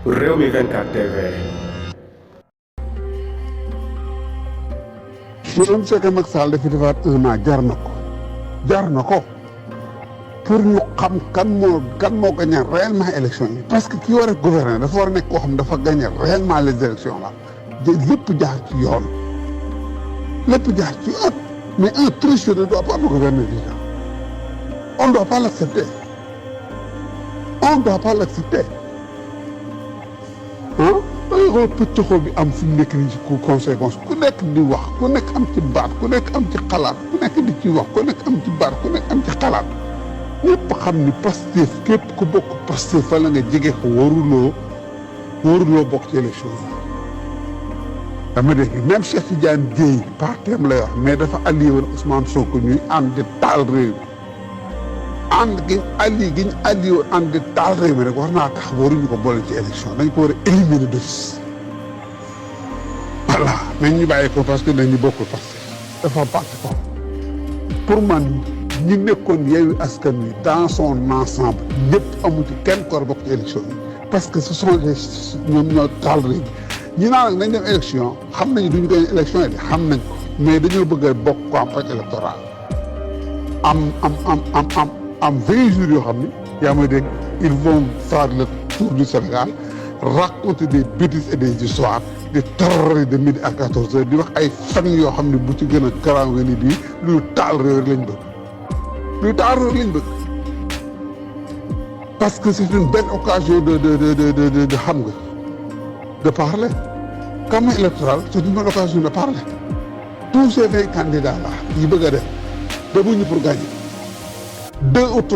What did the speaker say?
Rewmi 24 TV. Même su fekkee Macky Sall dafi defaat 1 an jar na ko pour ñu xam kan moo gagné réellement élection yi parce que ki war a gouverner dafa war a nekk koo xam dafa gagné réellement les élections là lépp jaar ci yoon mais un tricheur ne doit pas nous gouverner déjà on ne doit pas l'accepter ah dangay xool pëccoxoo bi am fi mu nekk nii ci conséquence ku nekk di wax ku nekk am ci baat ku nekk am ci xalaat ku nekk di ci wax ku nekk am ci baat ku nekk am ci xalaat ñëpp xam ni Pastef képp ku bokk Pastef fa la nga jege ko waruloo bokk ci élection yi dama dégg même Cheikh Tidiane Dièye partem lay wax mais dafa allié woon Ousmane Sonko ñuy ànd di taal réew mi ànd gi ñu allié woon ànd di taal réew mi rek war naa tax waruñu ko boole ci élection dañ ko war a éliminer d'office voilà mais ñu bàyyi ko parce que dañu bokkul Pastef dafa parti ko pour man ñi nekkoon Yewwi Askan Wi dans son ensemble ñëpp amu ci kenn ko war a bokk ci élection yi parce que ce sont les ñoom ñoo taal réew mi ñi naan nag nañ dem élection xam nañu duñu koy élection yi de xam nañ ko mais dañoo bëgg a bokk campagne électorale am 20 jours yoo xam ni yaa may dégg ils vont faire le tour du Sénégal raconter des bêtises et des histoires di terroriser de midi à 14 heures di wax ay fan yoo xam ne bu ci gën a garaaw nga ni bii luy taal réew lañ bëgg parce que c'est une belle occasion de xam nga de parler campagne électorale c'est une bonne occasion de parler tous ces 20 candidats là yi bëgg a def demuñu pour gagner 2 ou 3